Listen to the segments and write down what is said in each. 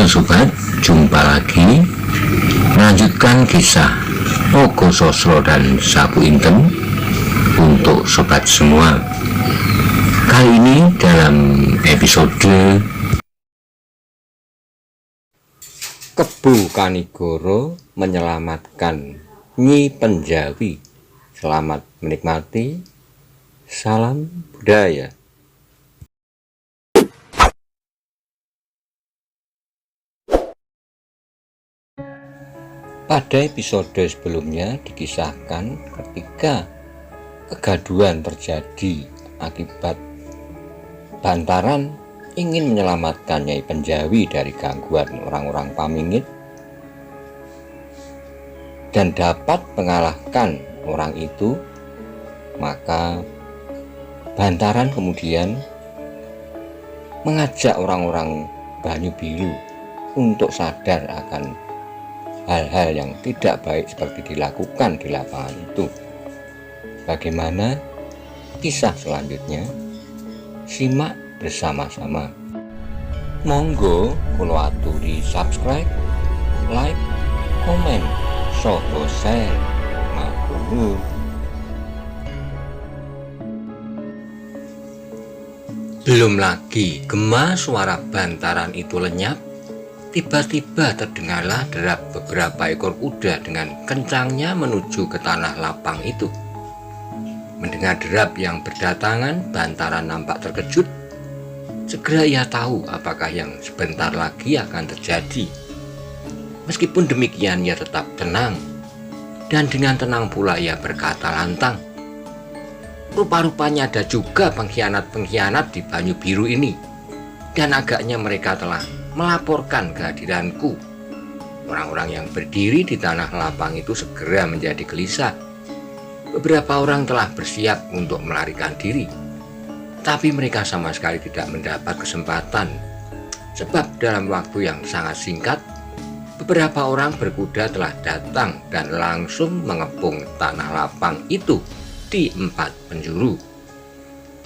sobat, jumpa lagi melanjutkan kisah Ogo Sosro dan Sapu Intem untuk sobat semua. Kali ini dalam episode Kebu Kanigoro menyelamatkan Nyi Penjawi. Selamat menikmati. Salam budaya. Pada episode sebelumnya dikisahkan ketika kegaduhan terjadi akibat Bantaran ingin menyelamatkan Nyai Penjawi dari gangguan orang-orang Pamingit dan dapat mengalahkan orang itu, maka Bantaran kemudian mengajak orang-orang Banyu Biru untuk sadar akan hal-hal yang tidak baik seperti dilakukan di lapangan itu. Bagaimana kisah selanjutnya? Simak bersama-sama. Monggo kula aturi subscribe, like, komen, soho share. Matur. Belum lagi gema suara Bantaran itu lenyap, tiba-tiba terdengarlah derap beberapa ekor kuda dengan kencangnya menuju ke tanah lapang itu. Mendengar derap yang berdatangan, Bantaran nampak terkejut. Segera ia tahu apakah yang sebentar lagi akan terjadi. Meskipun demikian ia tetap tenang, dan dengan tenang pula ia berkata lantang, rupa-rupanya ada juga pengkhianat-pengkhianat di Banyu Biru ini, dan agaknya mereka telah melaporkan kehadiranku. Orang-orang yang berdiri di tanah lapang itu segera menjadi gelisah. Beberapa orang telah bersiap untuk melarikan diri, tapi mereka sama sekali tidak mendapat kesempatan, sebab dalam waktu yang sangat singkat beberapa orang berkuda telah datang dan langsung mengepung tanah lapang itu di 4 penjuru.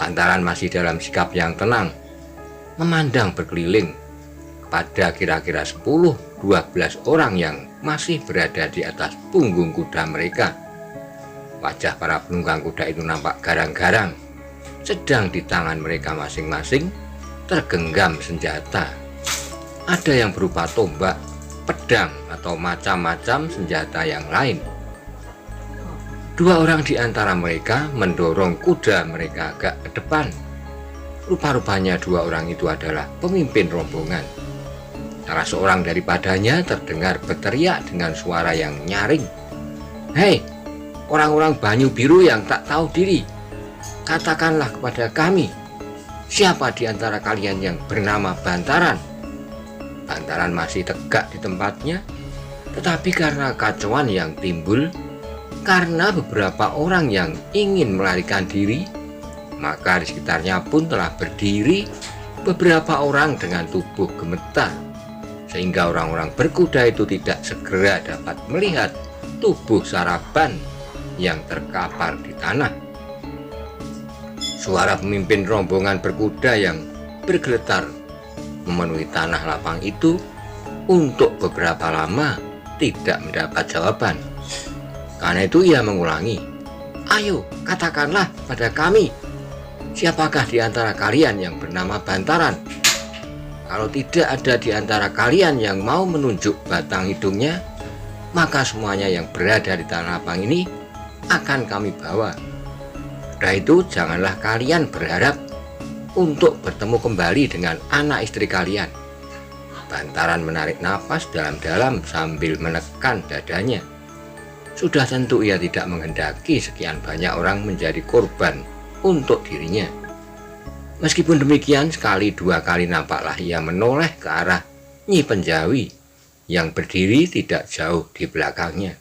Bantaran masih dalam sikap yang tenang, memandang berkeliling pada kira-kira 10-12 orang yang masih berada di atas punggung kuda mereka. Wajah para penunggang kuda itu nampak garang-garang, sedang di tangan mereka masing-masing tergenggam senjata. Ada yang berupa tombak, pedang, atau macam-macam senjata yang lain. 2 orang di antara mereka mendorong kuda mereka agak ke depan. Rupa-rupanya 2 orang itu adalah pemimpin rombongan. Salah seorang daripadanya terdengar berteriak dengan suara yang nyaring, "Hei, orang-orang Banyu Biru yang tak tahu diri, katakanlah kepada kami, siapa di antara kalian yang bernama Bantaran?" Bantaran masih tegak di tempatnya, tetapi karena kacauan yang timbul karena beberapa orang yang ingin melarikan diri, maka di sekitarnya pun telah berdiri beberapa orang dengan tubuh gemetar, sehingga orang-orang berkuda itu tidak segera dapat melihat tubuh Saraban yang terkapar di tanah. Suara pemimpin rombongan berkuda yang bergeletar memenuhi tanah lapang itu untuk beberapa lama tidak mendapat jawaban. Karena itu ia mengulangi, "Ayo, katakanlah pada kami, siapakah di antara kalian yang bernama Bantaran? Kalau tidak ada di antara kalian yang mau menunjuk batang hidungnya, maka semuanya yang berada di tanah lapang ini akan kami bawa. Setelah itu janganlah kalian berharap untuk bertemu kembali dengan anak istri kalian." Bantaran menarik napas dalam-dalam sambil menekan dadanya. Sudah tentu ia tidak menghendaki sekian banyak orang menjadi korban untuk dirinya. Meskipun demikian, sekali 2 kali nampaklah ia menoleh ke arah Nyi Penjawi yang berdiri tidak jauh di belakangnya.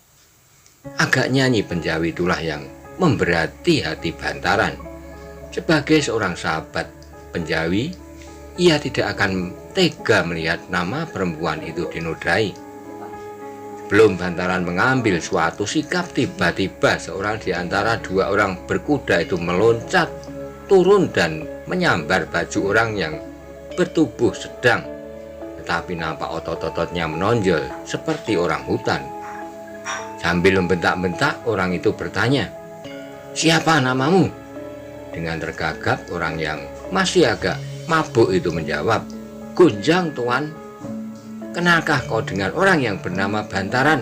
Agaknya Nyi Penjawi itulah yang memberati hati Bantaran. Sebagai seorang sahabat Penjawi, ia tidak akan tega melihat nama perempuan itu dinodai. Belum Bantaran mengambil suatu sikap, tiba-tiba seorang di antara 2 orang berkuda itu meloncat turun dan menyambar baju orang yang bertubuh sedang tetapi nampak otot-ototnya menonjol seperti orang hutan. Sambil membentak-bentak, orang itu bertanya, "Siapa namamu?" Dengan tergagap, orang yang masih agak mabuk itu menjawab, "Gunjang, Tuan." "Kenalkah kau dengan orang yang bernama Bantaran?"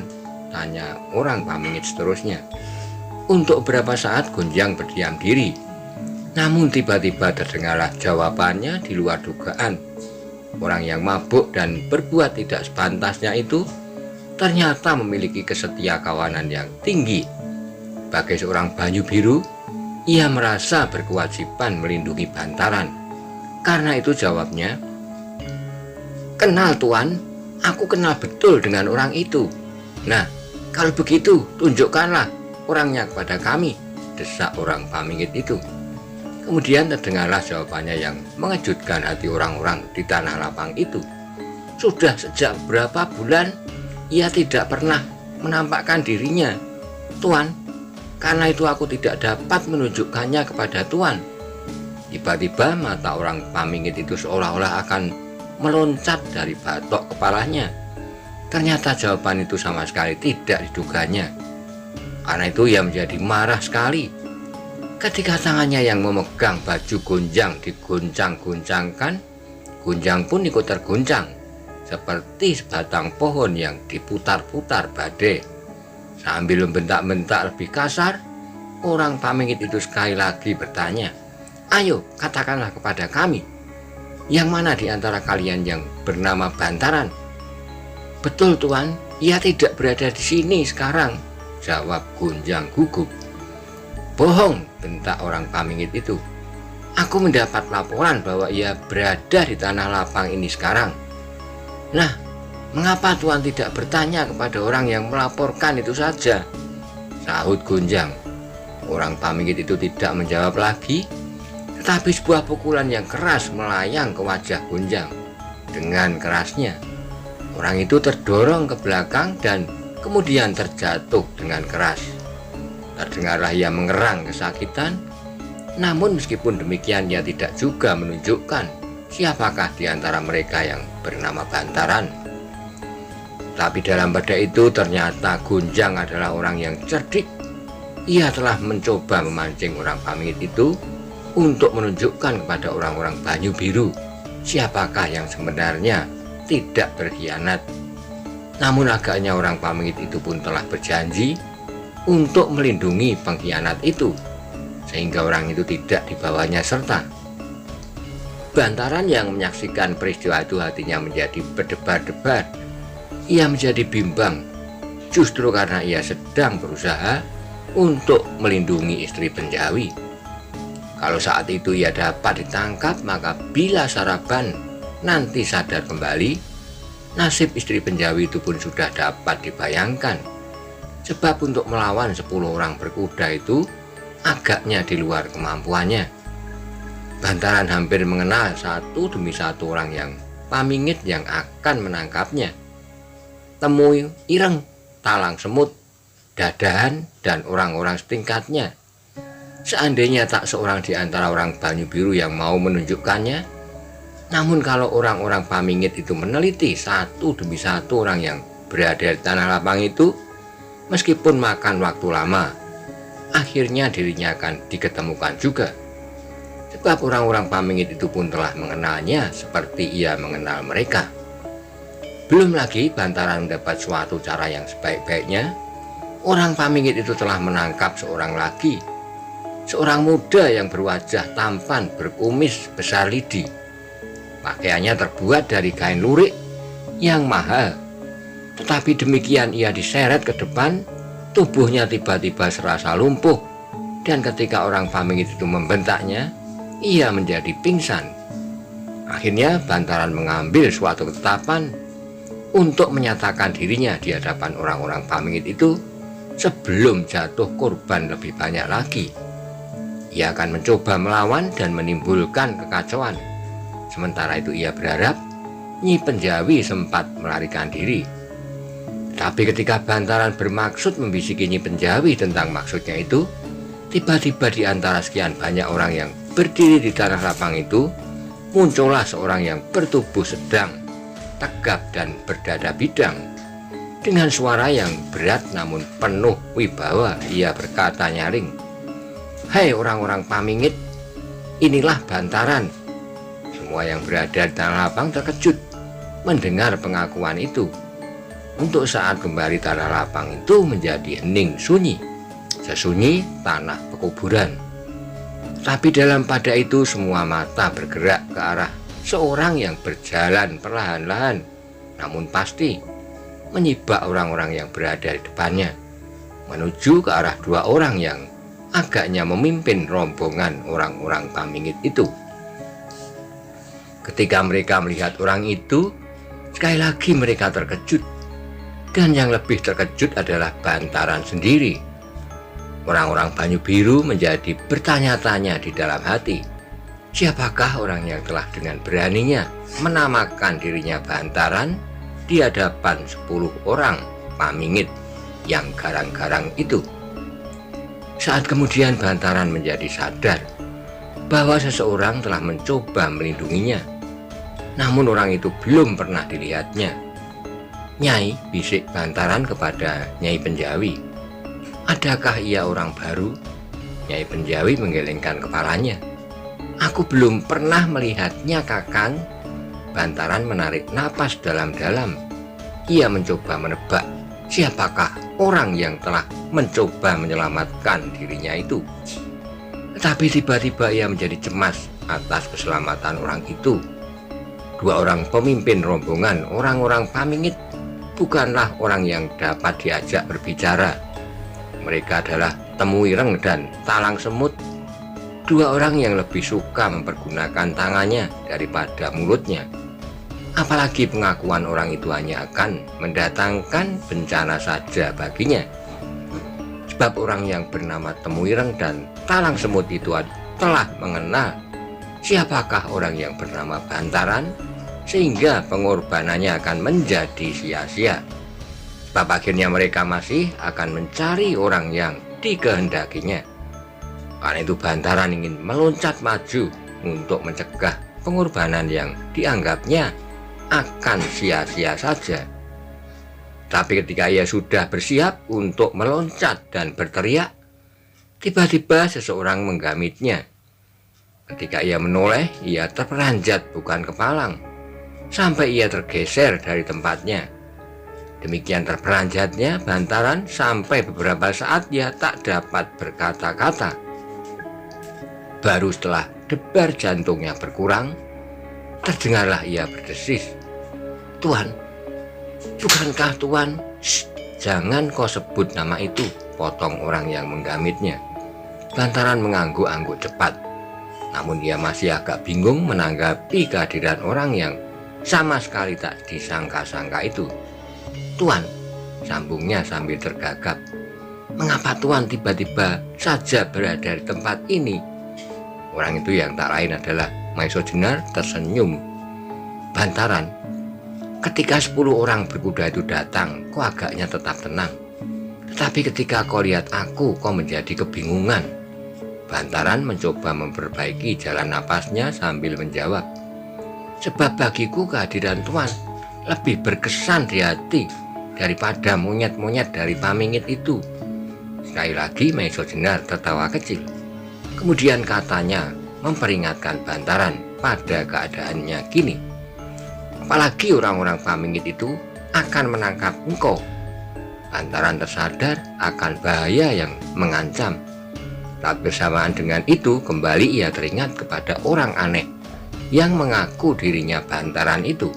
tanya orang Pamingit seterusnya. Untuk beberapa saat Gunjang berdiam diri, namun tiba-tiba terdengarlah jawabannya di luar dugaan. Orang yang mabuk dan berbuat tidak sepantasnya itu ternyata memiliki kesetia kawanan yang tinggi. Sebagai seorang Banyu Biru, ia merasa berkewajiban melindungi Bantaran. Karena itu jawabnya, "Kenal, Tuan, aku kenal betul dengan orang itu." "Nah, kalau begitu tunjukkanlah orangnya kepada kami," desak orang Pamingit itu. Kemudian terdengarlah jawabannya yang mengejutkan hati orang-orang di tanah lapang itu. Sudah sejak berapa bulan ia tidak pernah menampakkan dirinya, Tuan. Karena itu aku tidak dapat menunjukkannya kepada Tuan. Tiba-tiba mata orang Pamingit itu seolah-olah akan meloncat dari batok kepalanya. Ternyata jawaban itu sama sekali tidak diduganya. Karena itu ia menjadi marah sekali. Ketika tangannya yang memegang baju Gunjang diguncang-guncangkan, Gunjang pun ikut terguncang, seperti sebatang pohon yang diputar-putar badai. Sambil membentak-bentak lebih kasar, orang Pamingit itu sekali lagi bertanya, "Ayo, katakanlah kepada kami, yang mana di antara kalian yang bernama Bantaran?" "Betul, Tuan, ia tidak berada di sini sekarang," jawab Gunjang gugup. "Bohong," bentak orang Pamingit itu. "Aku mendapat laporan bahwa ia berada di tanah lapang ini sekarang." "Nah, mengapa Tuan tidak bertanya kepada orang yang melaporkan itu saja?" sahut Gunjang. Orang Pamingit itu tidak menjawab lagi, tetapi sebuah pukulan yang keras melayang ke wajah Gunjang. Dengan kerasnya, orang itu terdorong ke belakang dan kemudian terjatuh dengan keras. Terdengarlah ia mengerang kesakitan, namun meskipun demikian ia tidak juga menunjukkan siapakah di antara mereka yang bernama Bantaran. Tapi dalam pada itu ternyata Gunjang adalah orang yang cerdik. Ia telah mencoba memancing orang Pamingit itu untuk menunjukkan kepada orang-orang Banyu Biru siapakah yang sebenarnya tidak berkhianat. Namun agaknya orang Pamingit itu pun telah berjanji untuk melindungi pengkhianat itu, sehingga orang itu tidak dibawanya serta. Bantaran yang menyaksikan peristiwa itu hatinya menjadi berdebar-debar. Ia menjadi bimbang, justru karena ia sedang berusaha untuk melindungi istri penjawi. Kalau saat itu ia dapat ditangkap, maka bila Saraban nanti sadar kembali, nasib istri penjawi itu pun sudah dapat dibayangkan. Sebab untuk melawan 10 orang berkuda itu agaknya di luar kemampuannya. Bantaran hampir mengenal satu demi satu orang yang Pamingit yang akan menangkapnya. Temui, Ireng, Talang Semut, Dadahan, dan orang-orang setingkatnya. Seandainya tak seorang di antara orang Banyu Biru yang mau menunjukkannya, namun kalau orang-orang Pamingit itu meneliti satu demi satu orang yang berada di tanah lapang itu, meskipun makan waktu lama, akhirnya dirinya akan diketemukan juga. Sebab orang-orang Pamingit itu pun telah mengenalnya seperti ia mengenal mereka. Belum lagi Bantaran mendapat suatu cara yang sebaik-baiknya. Orang Pamingit itu telah menangkap seorang lagi, seorang muda yang berwajah tampan, berkumis besar lidi. Pakaiannya terbuat dari kain lurik yang mahal. Tetapi demikian ia diseret ke depan, tubuhnya tiba-tiba serasa lumpuh, dan ketika orang Pamingit itu membentaknya, ia menjadi pingsan. Akhirnya Bantaran mengambil suatu ketetapan untuk menyatakan dirinya di hadapan orang-orang Pamingit itu sebelum jatuh korban lebih banyak lagi. Ia akan mencoba melawan dan menimbulkan kekacauan. Sementara itu ia berharap Nyi Penjawi sempat melarikan diri. Tapi ketika Bantaran bermaksud membisiki Nyi Penjawi tentang maksudnya itu, tiba-tiba di antara sekian banyak orang yang berdiri di tanah lapang itu, muncullah seorang yang bertubuh sedang, tegap dan berdada bidang. Dengan suara yang berat namun penuh wibawa, ia berkata nyaring, "Hai orang-orang Pamingit, inilah Bantaran." Semua yang berada di tanah lapang terkejut mendengar pengakuan itu. Untuk saat kembali tanah lapang itu menjadi hening sunyi, sesunyi tanah pekuburan. Tapi dalam pada itu semua mata bergerak ke arah seorang yang berjalan perlahan-lahan namun pasti menyibak orang-orang yang berada di depannya, menuju ke arah dua orang yang agaknya memimpin rombongan orang-orang Pamingit itu. Ketika mereka melihat orang itu, sekali lagi mereka terkejut, dan yang lebih terkejut adalah Bantaran sendiri. Orang-orang Banyu Biru menjadi bertanya-tanya di dalam hati, siapakah orang yang telah dengan beraninya menamakan dirinya Bantaran di hadapan 10 orang Pamingit yang garang-garang itu. Saat kemudian Bantaran menjadi sadar bahwa seseorang telah mencoba melindunginya, namun orang itu belum pernah dilihatnya. "Nyai," bisik Bantaran kepada Nyai Penjawi, "adakah ia orang baru?" Nyai Penjawi menggelengkan kepalanya. "Aku belum pernah melihatnya, Kakang." Bantaran menarik napas dalam-dalam. Ia mencoba menebak siapakah orang yang telah mencoba menyelamatkan dirinya itu. Tetapi tiba-tiba ia menjadi cemas atas keselamatan orang itu. Dua orang pemimpin rombongan orang-orang Pamingit bukanlah orang yang dapat diajak berbicara. Mereka adalah Temu Ireng dan Talang Semut, dua orang yang lebih suka mempergunakan tangannya daripada mulutnya. Apalagi pengakuan orang itu hanya akan mendatangkan bencana saja baginya. Sebab orang yang bernama Temu Ireng dan Talang Semut itu telah mengenal siapakah orang yang bernama Bantaran, sehingga pengorbanannya akan menjadi sia-sia. Sebab akhirnya mereka masih akan mencari orang yang dikehendakinya. Karena itu Bantaran ingin meloncat maju untuk mencegah pengorbanan yang dianggapnya akan sia-sia saja. Tapi ketika ia sudah bersiap untuk meloncat dan berteriak, tiba-tiba seseorang menggamitnya. Ketika ia menoleh, ia terperanjat bukan kepalang, sampai ia tergeser dari tempatnya. Demikian terperanjatnya Bantaran sampai beberapa saat ia tak dapat berkata-kata. Baru setelah debar jantungnya berkurang, terdengarlah ia berdesis, "Tuan, bukankah Tuan?" "Shh, jangan kau sebut nama itu," potong orang yang menggamitnya. Bantaran mengangguk-angguk cepat, namun ia masih agak bingung menanggapi kehadiran orang yang sama sekali tak disangka-sangka itu. "Tuan," sambungnya sambil tergagap, "mengapa Tuan tiba-tiba saja berada di tempat ini?" Orang itu yang tak lain adalah Maiso Jenar tersenyum. "Bantaran, ketika 10 orang berkuda itu datang, kau agaknya tetap tenang. Tetapi ketika kau lihat aku, kau menjadi kebingungan." Bantaran mencoba memperbaiki jalan napasnya sambil menjawab, "Sebab bagiku kehadiran Tuan lebih berkesan di hati daripada monyet-monyet dari Pamingit itu." Sekali lagi Maiso Jenar tertawa kecil. Kemudian katanya memperingatkan Bantaran pada keadaannya kini. "Apalagi orang-orang Pamingit itu akan menangkap engkau." Bantaran tersadar akan bahaya yang mengancam. Tak bersamaan dengan itu kembali ia teringat kepada orang aneh yang mengaku dirinya Bantaran itu.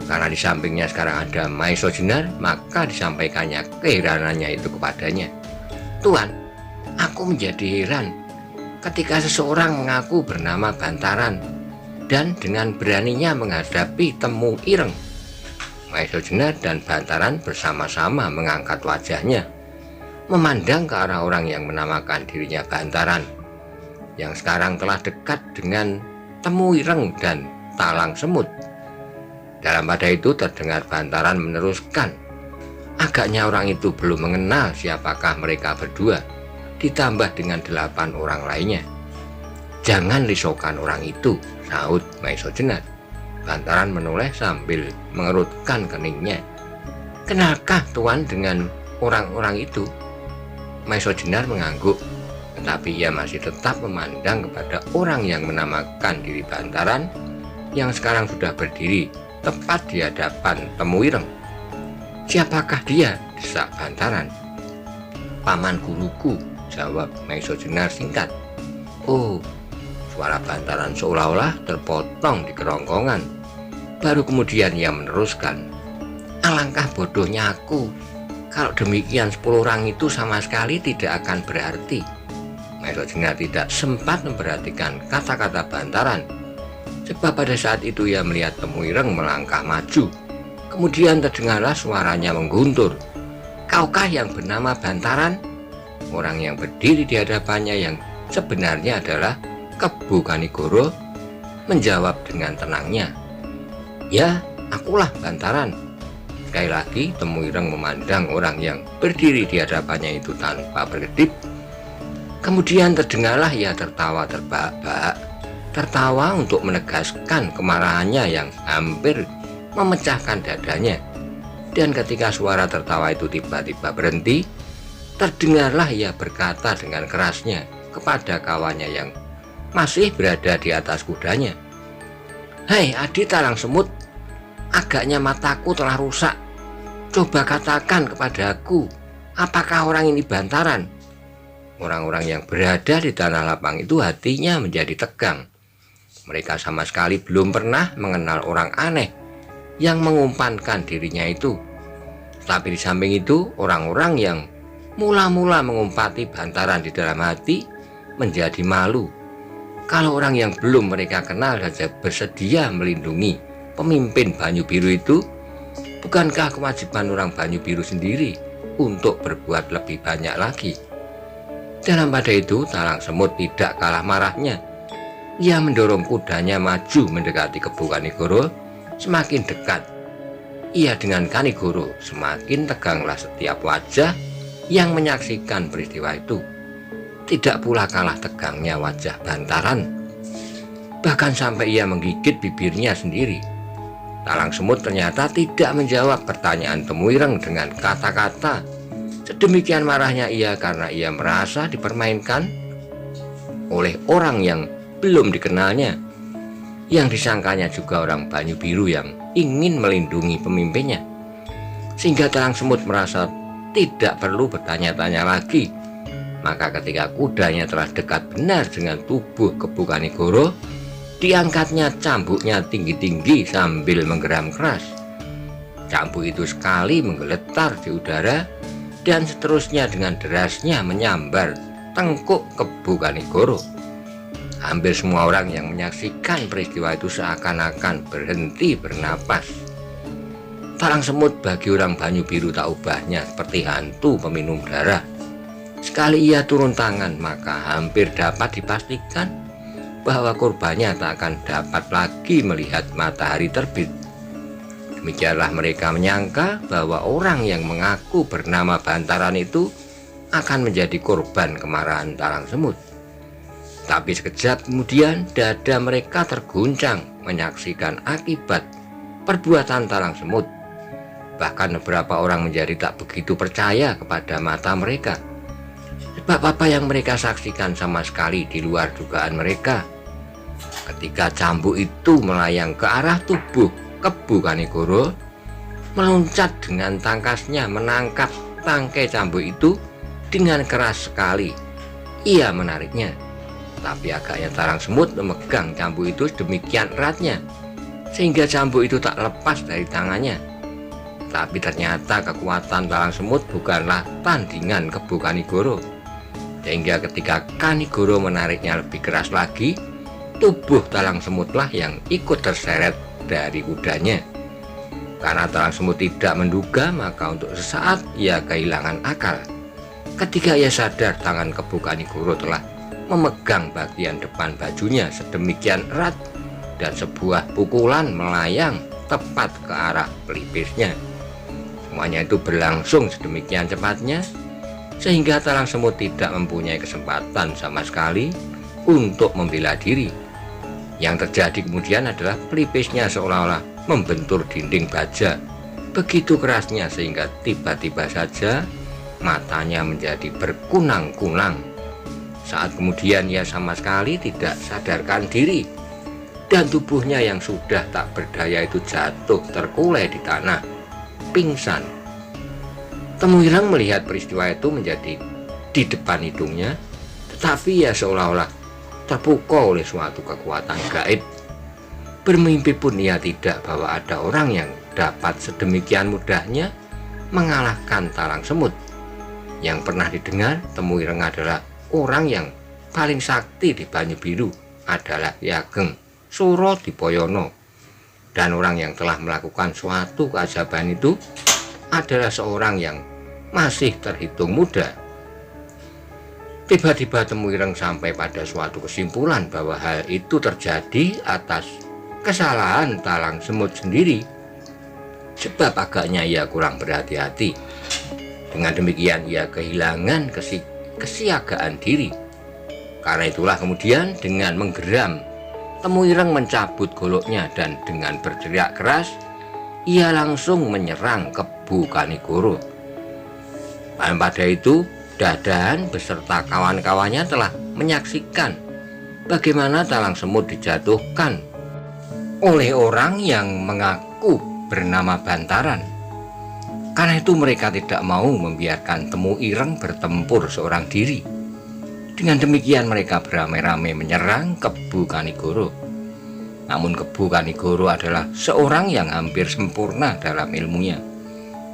Karena di sampingnya sekarang ada Maiso Jenar, maka disampaikannya keheranannya itu kepadanya. "Tuan, aku menjadi heran ketika seseorang mengaku bernama Bantaran dan dengan beraninya menghadapi Temu Ireng." Maiso Jenar dan Bantaran bersama-sama mengangkat wajahnya, memandang ke arah orang yang menamakan dirinya Bantaran, yang sekarang telah dekat dengan Temu Ireng dan Talang Semut. Dalam pada itu terdengar Bantaran meneruskan, agaknya orang itu belum mengenal siapakah mereka berdua, ditambah dengan 8 orang lainnya. "Jangan risaukan orang itu," sahut Maiso Jenar. Bantaran menoleh sambil mengerutkan keningnya. Kenalkah Tuan dengan orang-orang itu? Maiso Jenar mengangguk, tetapi ia masih tetap memandang kepada orang yang menamakan diri Bantaran yang sekarang sudah berdiri tepat di hadapan Temuireng. Siapakah dia? Desak Bantaran. Paman guruku, jawab Maiso Jenar singkat. Oh, suara Bantaran seolah-olah terpotong di kerongkongan. Baru kemudian ia meneruskan. Alangkah bodohnya aku. Kalau demikian 10 orang itu sama sekali tidak akan berarti. Maiso Jenar tidak sempat memperhatikan kata-kata Bantaran. Sebab pada saat itu ia melihat Temuireng melangkah maju. Kemudian terdengarlah suaranya mengguntur. Kaukah yang bernama Bantaran? Orang yang berdiri di hadapannya yang sebenarnya adalah Kebu Kanigoro menjawab dengan tenangnya. Ya, akulah Bantaran. Sekali lagi Temuireng memandang orang yang berdiri di hadapannya itu tanpa berkedip. Kemudian terdengarlah ia tertawa terbahak-bahak. Tertawa untuk menegaskan kemarahannya yang hampir memecahkan dadanya. Dan ketika suara tertawa itu tiba-tiba berhenti, terdengarlah ia berkata dengan kerasnya kepada kawannya yang masih berada di atas kudanya. Hei Adi Talang Semut, agaknya mataku telah rusak. Coba katakan kepadaku, apakah orang ini Bantaran? Orang-orang yang berada di tanah lapang itu hatinya menjadi tegang. Mereka sama sekali belum pernah mengenal orang aneh yang mengumpankan dirinya itu. Tapi di samping itu, orang-orang yang mula-mula mengumpati Bantaran di dalam hati menjadi malu. Kalau orang yang belum mereka kenal saja bersedia melindungi pemimpin Banyu Biru itu, bukankah kewajiban orang Banyu Biru sendiri untuk berbuat lebih banyak lagi? Dalam pada itu, Talang Semut tidak kalah marahnya. Ia mendorong kudanya maju mendekati Kebu Kanigoro. Semakin dekat ia dengan Kanigoro, semakin teganglah setiap wajah yang menyaksikan peristiwa itu. Tidak pula kalah tegangnya wajah Bantaran. Bahkan sampai ia menggigit bibirnya sendiri. Talang Semut ternyata tidak menjawab pertanyaan Temuireng dengan kata-kata. Sedemikian marahnya ia karena ia merasa dipermainkan oleh orang yang belum dikenalnya, yang disangkanya juga orang Banyu Biru yang ingin melindungi pemimpinnya. Sehingga Talang Semut merasa tidak perlu bertanya-tanya lagi. Maka ketika kudanya telah dekat benar dengan tubuh Kebu Kanigoro, diangkatnya cambuknya tinggi-tinggi sambil menggeram keras. Cambuk itu sekali menggeletar di udara dan seterusnya dengan derasnya menyambar tengkuk Kebu Kanigoro. Hampir semua orang yang menyaksikan peristiwa itu seakan-akan berhenti bernapas. Talang Semut bagi orang Banyu Biru tak ubahnya seperti hantu peminum darah. Sekali ia turun tangan, maka hampir dapat dipastikan bahwa korbannya tak akan dapat lagi melihat matahari terbit. Demikianlah mereka menyangka bahwa orang yang mengaku bernama Bantaran itu akan menjadi korban kemarahan Talang Semut. Tapi sekejap kemudian dada mereka terguncang menyaksikan akibat perbuatan Talang Semut. Bahkan beberapa orang menjadi tak begitu percaya kepada mata mereka. Sebab apa yang mereka saksikan sama sekali di luar dugaan mereka. Ketika cambuk itu melayang ke arah tubuh Kebu Kanigoro, meloncat dengan tangkasnya menangkap tangkai cambuk itu dengan keras sekali. Ia menariknya. Tapi agaknya Talang Semut memegang cambuk itu demikian eratnya sehingga cambuk itu tak lepas dari tangannya. Tapi ternyata kekuatan Talang Semut bukanlah tandingan Kebu Kanigoro. Sehingga ketika Kanigoro menariknya lebih keras lagi, tubuh Talang Semutlah yang ikut terseret dari kudanya. Karena Talang Semut tidak menduga, maka untuk sesaat ia kehilangan akal. Ketika ia sadar tangan Kebu Kanigoro telah memegang bagian depan bajunya sedemikian erat dan sebuah pukulan melayang tepat ke arah pelipisnya. Semuanya itu berlangsung sedemikian cepatnya sehingga Talang Semut tidak mempunyai kesempatan sama sekali untuk membela diri. Yang terjadi kemudian adalah pelipisnya seolah-olah membentur dinding baja begitu kerasnya sehingga tiba-tiba saja matanya menjadi berkunang-kunang. Saat kemudian ia sama sekali tidak sadarkan diri dan tubuhnya yang sudah tak berdaya itu jatuh terkulai di tanah, pingsan. Temuireng melihat peristiwa itu menjadi di depan hidungnya, tetapi ia seolah-olah terpukau oleh suatu kekuatan gaib. Bermimpi pun ia tidak bahwa ada orang yang dapat sedemikian mudahnya mengalahkan talang semut. Yang pernah didengar Temuireng adalah orang yang paling sakti di Banyu Biru adalah Ki Ageng Suro Dipoyono, dan orang yang telah melakukan suatu keajaiban itu adalah seorang yang masih terhitung muda. Tiba-tiba Temuireng sampai pada suatu kesimpulan bahwa hal itu terjadi atas kesalahan talang semut sendiri, sebab agaknya ia kurang berhati-hati. Dengan demikian ia kehilangan kesiagaan diri. Karena itulah kemudian dengan menggeram, Temuireng mencabut goloknya dan dengan berteriak keras ia langsung menyerang Kebu Kanigoro. Pada itu Dadan beserta kawan-kawannya telah menyaksikan bagaimana talang semut dijatuhkan oleh orang yang mengaku bernama Bantaran. Karena itu mereka tidak mau membiarkan Temuireng bertempur seorang diri. Dengan demikian mereka beramai-ramai menyerang Kebu Kanigoro. Namun Kebu Kanigoro adalah seorang yang hampir sempurna dalam ilmunya,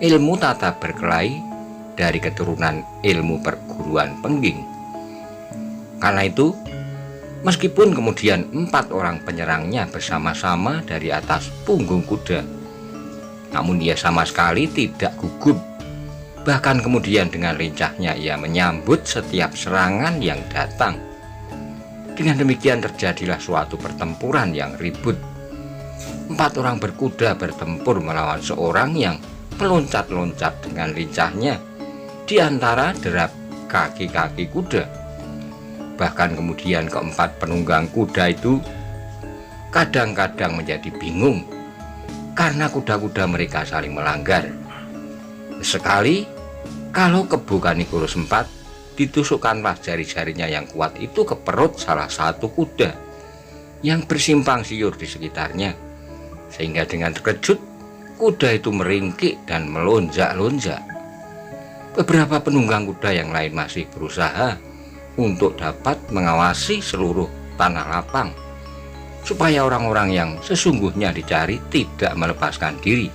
ilmu tata berkelahi dari keturunan ilmu perguruan Pengging. Karena itu, meskipun kemudian 4 orang penyerangnya bersama-sama dari atas punggung kuda, namun ia sama sekali tidak gugup. Bahkan kemudian dengan lincahnya ia menyambut setiap serangan yang datang. Dengan demikian terjadilah suatu pertempuran yang ribut. 4 orang berkuda bertempur melawan seorang yang meloncat-loncat dengan lincahnya di antara derap kaki-kaki kuda. Bahkan kemudian keempat penunggang kuda itu kadang-kadang menjadi bingung karena kuda-kuda mereka saling melanggar. Sekali kalau Kebu Kanigoro sempat ditusukkanlah jari-jarinya yang kuat itu ke perut salah satu kuda yang bersimpang siur di sekitarnya, sehingga dengan terkejut kuda itu meringkik dan melonjak-lonjak. Beberapa penunggang kuda yang lain masih berusaha untuk dapat mengawasi seluruh tanah lapang supaya orang-orang yang sesungguhnya dicari tidak melepaskan diri.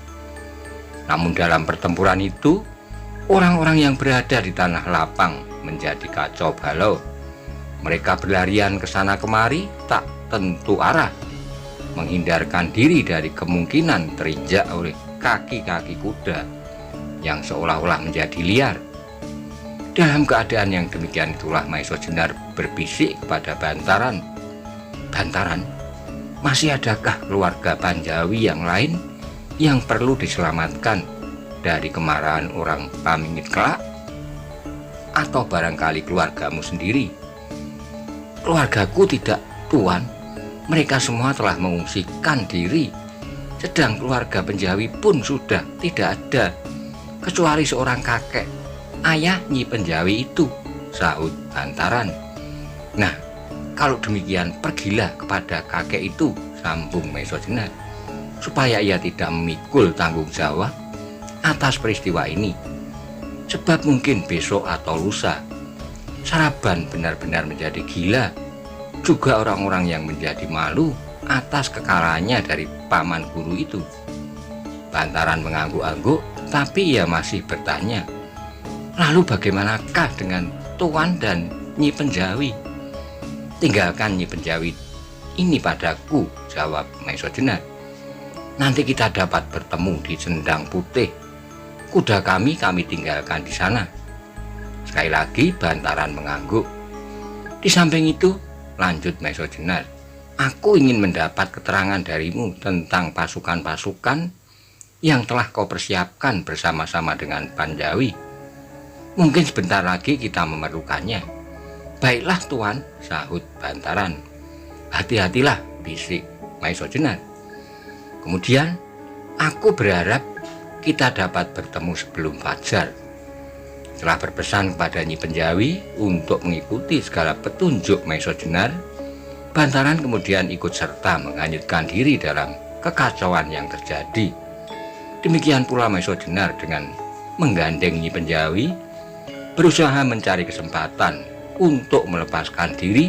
Namun dalam pertempuran itu, orang-orang yang berada di tanah lapang menjadi kacau balau. Mereka berlarian ke sana kemari tak tentu arah, menghindarkan diri dari kemungkinan terinjak oleh kaki-kaki kuda yang seolah-olah menjadi liar. Dalam keadaan yang demikian itulah Maesa Jenar berbisik kepada Bantaran. Bantaran, masih adakah keluarga Panjawi yang lain yang perlu diselamatkan dari kemarahan orang Pamingit kelak? Atau barangkali keluargamu sendiri? Keluargaku tidak, Tuan. Mereka semua telah mengungsikan diri. Sedang keluarga Penjawi pun sudah tidak ada, kecuali seorang kakek, ayah Nyi Penjawi itu, sahut Bantaran. Nah, kalau demikian pergilah kepada kakek itu, sambung Maesa Jenar, supaya ia tidak memikul tanggung jawab atas peristiwa ini. Sebab mungkin besok atau lusa Saraban benar-benar menjadi gila, juga orang-orang yang menjadi malu atas kekalahannya dari paman guru itu. Bantaran mengangguk-angguk, tapi ia masih bertanya, lalu bagaimanakah dengan Tuan dan Nyi Penjawi? Tinggalkan Nyi Penjawi ini padaku, jawab Maesa Jenar. Nanti kita dapat bertemu di Sendang Putih. Kuda kami tinggalkan di sana. Sekali lagi Bantaran mengangguk. Di samping itu, lanjut Maesa Jenar, aku ingin mendapat keterangan darimu tentang pasukan-pasukan yang telah kau persiapkan bersama-sama dengan Panjawi. Mungkin sebentar lagi kita memerlukannya. Baiklah Tuan, sahut Bantaran. Hati-hatilah bisik Maisojenar. Kemudian aku berharap kita dapat bertemu sebelum fajar. Setelah berpesan kepada Nyi Penjawi untuk mengikuti segala petunjuk Maisojenar, Bantaran kemudian ikut serta menghanyutkan diri dalam kekacauan yang terjadi. Demikian pula Maisojenar dengan menggandeng Nyi Penjawi berusaha mencari kesempatan untuk melepaskan diri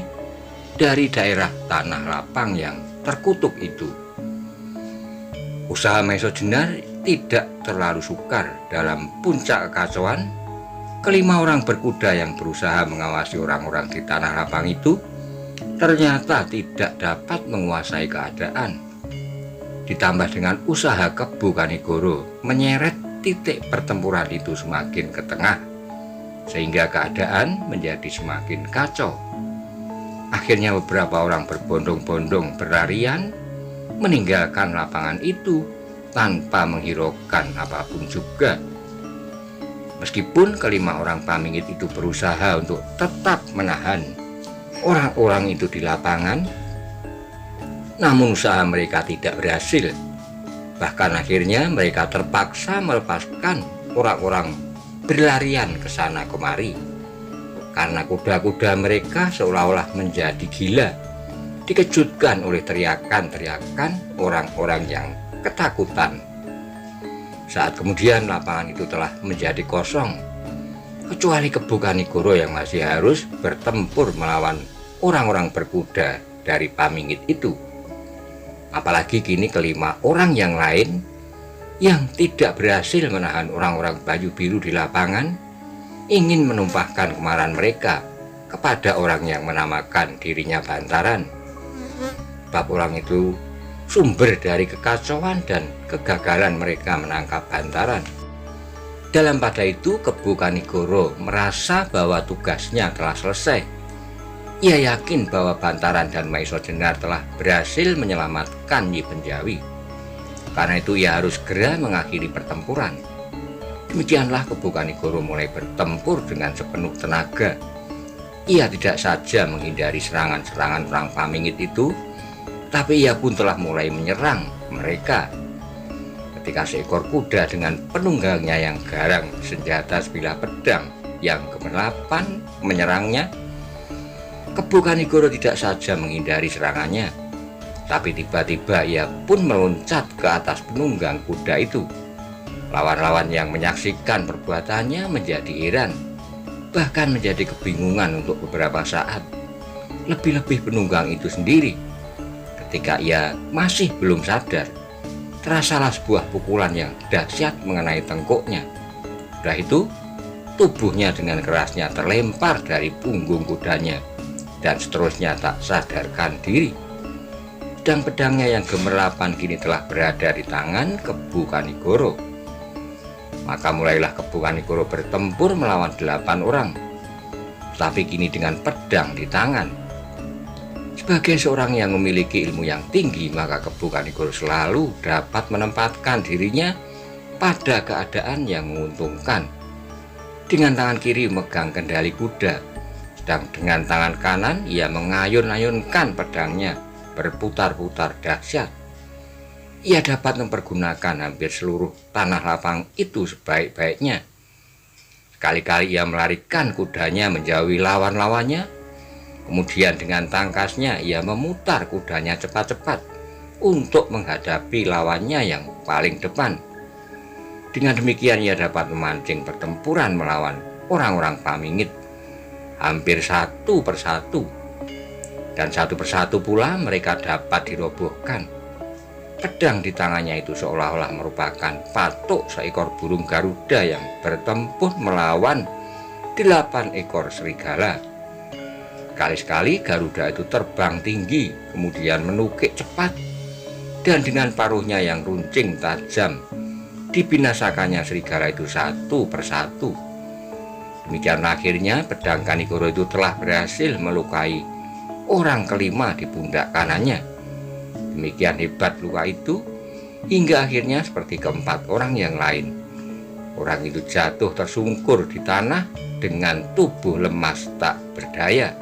dari daerah tanah lapang yang terkutuk itu. Usaha Maisojenar tidak terlalu sukar. Dalam puncak kekacauan, kelima orang berkuda yang berusaha mengawasi orang-orang di tanah lapang itu ternyata tidak dapat menguasai keadaan. Ditambah dengan usaha Kebu Kanigoro menyeret titik pertempuran itu semakin ke tengah, sehingga keadaan menjadi semakin kacau. Akhirnya beberapa orang berbondong-bondong berlarian meninggalkan lapangan itu tanpa menghiraukan apapun juga. Meskipun kelima orang pamingit itu berusaha untuk tetap menahan orang-orang itu di lapangan, namun usaha mereka tidak berhasil. Bahkan akhirnya mereka terpaksa melepaskan orang-orang berlarian ke sana kemari, karena kuda-kuda mereka seolah-olah menjadi gila, dikejutkan oleh teriakan-teriakan orang-orang yang ketakutan. Saat kemudian lapangan itu telah menjadi kosong, kecuali Kebu Kanigoro yang masih harus bertempur melawan orang-orang berkuda dari pamingit itu. Apalagi kini kelima orang yang lain yang tidak berhasil menahan orang-orang baju biru di lapangan ingin menumpahkan kemarahan mereka kepada orang yang menamakan dirinya Bantaran. Sebab orang itu sumber dari kekacauan dan kegagalan mereka menangkap Bantaran. Dalam pada itu Kebu Kanigoro merasa bahwa tugasnya telah selesai. Ia yakin bahwa Bantaran dan Maisojenar telah berhasil menyelamatkan Nyi Penjawi. Karena itu ia harus segera mengakhiri pertempuran. Demikianlah Kebu Kanigoro mulai bertempur dengan sepenuh tenaga. Ia tidak saja menghindari serangan-serangan orang pamingit itu, tapi ia pun telah mulai menyerang mereka. Ketika seekor kuda dengan penunggangnya yang garang senjata sebilah pedang yang ke-8 menyerangnya, Kebu Kanigoro tidak saja menghindari serangannya, tapi tiba-tiba ia pun meloncat ke atas penunggang kuda itu. Lawan-lawan yang menyaksikan perbuatannya menjadi heran, bahkan menjadi kebingungan untuk beberapa saat. Lebih-lebih penunggang itu sendiri, ketika ia masih belum sadar, terasalah sebuah pukulan yang dahsyat mengenai tengkuknya. Setelah itu, tubuhnya dengan kerasnya terlempar dari punggung kudanya dan seterusnya tak sadarkan diri. Pedang-pedangnya yang gemerlapan kini telah berada di tangan Kebu Kanigoro. Maka mulailah Kebu Kanigoro bertempur melawan 8 orang, tapi kini dengan pedang di tangan. Sebagai seorang yang memiliki ilmu yang tinggi, maka Kebu Kanigoro selalu dapat menempatkan dirinya pada keadaan yang menguntungkan. Dengan tangan kiri memegang kendali kuda, sedang dengan tangan kanan ia mengayun-ayunkan pedangnya berputar-putar dahsyat. Ia dapat mempergunakan hampir seluruh tanah lapang itu sebaik-baiknya. Sekali-kali ia melarikan kudanya menjauhi lawan-lawannya. Kemudian dengan tangkasnya ia memutar kudanya cepat-cepat untuk menghadapi lawannya yang paling depan. Dengan demikian ia dapat memancing pertempuran melawan orang-orang pamingit hampir satu persatu. Dan satu persatu pula mereka dapat dirobohkan. Pedang di tangannya itu seolah-olah merupakan patuk seekor burung Garuda yang bertempur melawan 8 ekor serigala. Sekali-sekali Garuda itu terbang tinggi, kemudian menukik cepat, dan dengan paruhnya yang runcing tajam, dibinasakannya serigala itu satu persatu. Demikian akhirnya pedang Kanigoro itu telah berhasil melukai orang kelima di pundak kanannya. Demikian hebat luka itu, hingga akhirnya seperti keempat orang yang lain, orang itu jatuh tersungkur di tanah dengan tubuh lemas tak berdaya.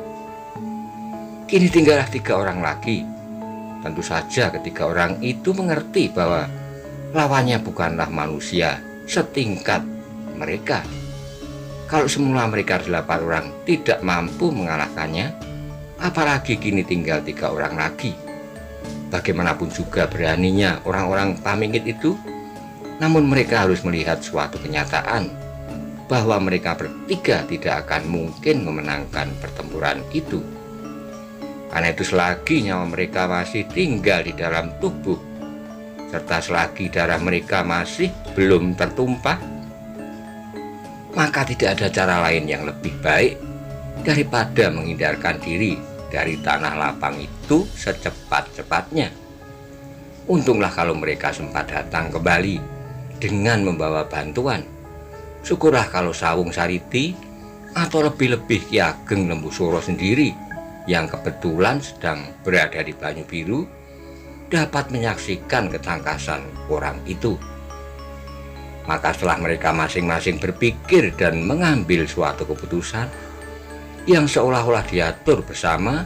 Kini tinggallah 3 orang lagi, tentu saja ketika orang itu mengerti bahwa lawannya bukanlah manusia setingkat mereka. Kalau semula mereka 8 orang tidak mampu mengalahkannya, apalagi kini tinggal 3 orang lagi. Bagaimanapun juga beraninya orang-orang Pamingit itu, namun mereka harus melihat suatu kenyataan bahwa mereka bertiga tidak akan mungkin memenangkan pertempuran itu. Karena itu selagi nyawa mereka masih tinggal di dalam tubuh, serta selagi darah mereka masih belum tertumpah, maka tidak ada cara lain yang lebih baik daripada menghindarkan diri dari tanah lapang itu secepat-cepatnya. Untunglah kalau mereka sempat datang kembali dengan membawa bantuan. Syukurlah kalau Sawung Sariti atau lebih-lebih Ki Ageng Lembusura sendiri yang kebetulan sedang berada di Banyu Biru dapat menyaksikan ketangkasan orang itu. Maka setelah mereka masing-masing berpikir dan mengambil suatu keputusan yang seolah-olah diatur bersama,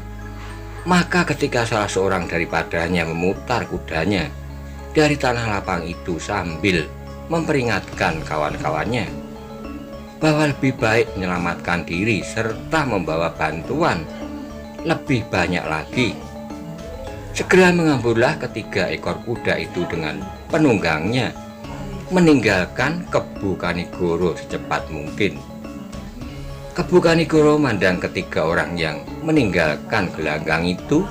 maka ketika salah seorang daripadanya memutar kudanya dari tanah lapang itu sambil memperingatkan kawan-kawannya bahwa lebih baik menyelamatkan diri serta membawa bantuan lebih banyak lagi, segera mengambillah ketiga ekor kuda itu dengan penunggangnya meninggalkan Kebu Kanigoro secepat mungkin. Kebu Kanigoro memandang ketiga orang yang meninggalkan gelanggang itu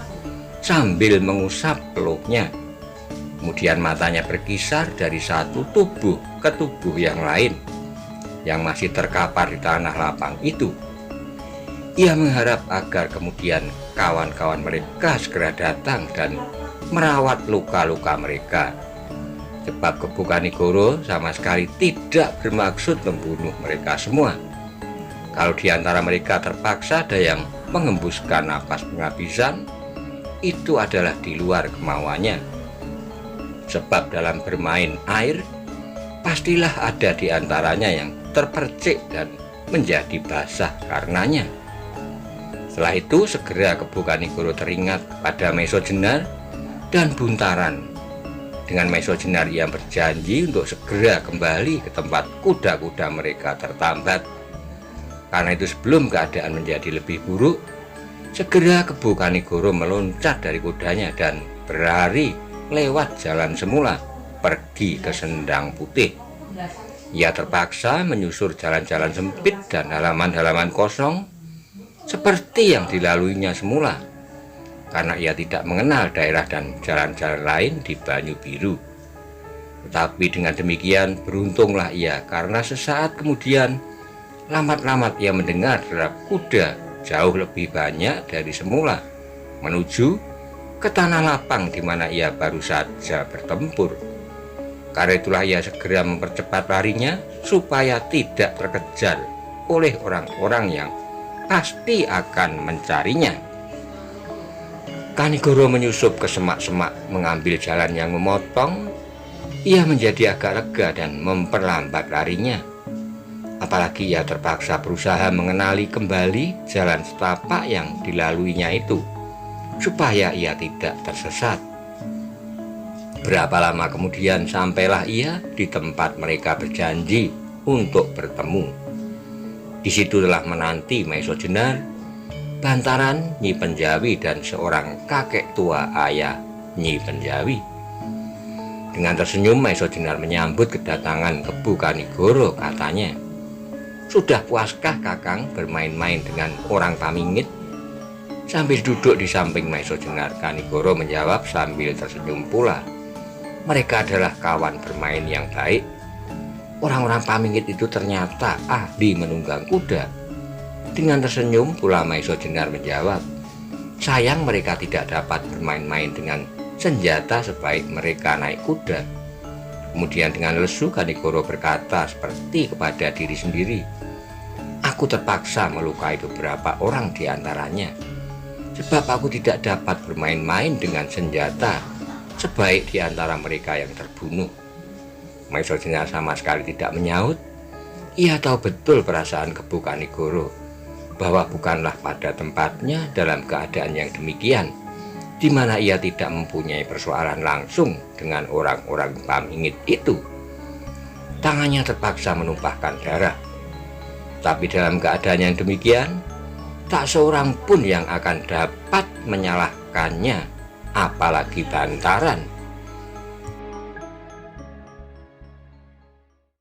sambil mengusap peluhnya. Kemudian matanya berkisar dari satu tubuh ke tubuh yang lain yang masih terkapar di tanah lapang itu. Ia mengharap agar kemudian kawan-kawan mereka segera datang dan merawat luka-luka mereka. Sebab Kebu Kanigoro sama sekali tidak bermaksud membunuh mereka semua. Kalau di antara mereka terpaksa ada yang mengembuskan napas penghabisan, itu adalah di luar kemauannya. Sebab dalam bermain air, pastilah ada di antaranya yang terpercik dan menjadi basah karenanya. Setelah itu segera Kebu Kanigoro teringat kepada Maiso Jenar dan Buntaran. Dengan Maiso Jenar ia berjanji untuk segera kembali ke tempat kuda-kuda mereka tertambat. Karena itu sebelum keadaan menjadi lebih buruk, segera Kebu Kanigoro meloncat dari kudanya dan berlari lewat jalan semula pergi ke Sendang Putih. Ia terpaksa menyusur jalan-jalan sempit dan halaman-halaman kosong seperti yang dilaluinya semula, karena ia tidak mengenal daerah dan jalan-jalan lain di Banyu Biru. Tetapi dengan demikian beruntunglah ia, karena sesaat kemudian lambat-lambat ia mendengar derap kuda jauh lebih banyak dari semula menuju ke tanah lapang di mana ia baru saja bertempur. Karena itulah ia segera mempercepat larinya supaya tidak terkejar oleh orang-orang yang pasti akan mencarinya. Kanigoro menyusup ke semak-semak mengambil jalan yang memotong. Ia menjadi agak lega dan memperlambat larinya. Apalagi ia terpaksa berusaha mengenali kembali jalan setapak yang dilaluinya itu, supaya ia tidak tersesat. Berapa lama kemudian sampailah ia di tempat mereka berjanji untuk bertemu. Di situ telah menanti Maiso Jenar, Bantaran, Nyi Penjawi, dan seorang kakek tua ayah Nyi Penjawi. Dengan tersenyum Maiso Jenar menyambut kedatangan Kebu Kanigoro, katanya, "Sudah puaskah Kakang bermain-main dengan orang Pamingit?" Sambil duduk di samping Maiso Jenar, Kanigoro menjawab sambil tersenyum pula, "Mereka adalah kawan bermain yang baik. Orang-orang Pamingit itu ternyata ahli menunggang kuda." Dengan tersenyum pula Maiso Jenar menjawab, "Sayang mereka tidak dapat bermain-main dengan senjata sebaik mereka naik kuda." Kemudian dengan lesu Kanigoro berkata seperti kepada diri sendiri, "Aku terpaksa melukai beberapa orang di antaranya, sebab aku tidak dapat bermain-main dengan senjata sebaik di antara mereka yang terbunuh." Maiso Jenar sama sekali tidak menyaut. Ia tahu betul perasaan Kebu Kanigoro, bahwa bukanlah pada tempatnya dalam keadaan yang demikian di mana ia tidak mempunyai persoalan langsung dengan orang-orang Pamingit itu. Tangannya terpaksa menumpahkan darah. Tapi dalam keadaan yang demikian, tak seorang pun yang akan dapat menyalahkannya, apalagi bantaran.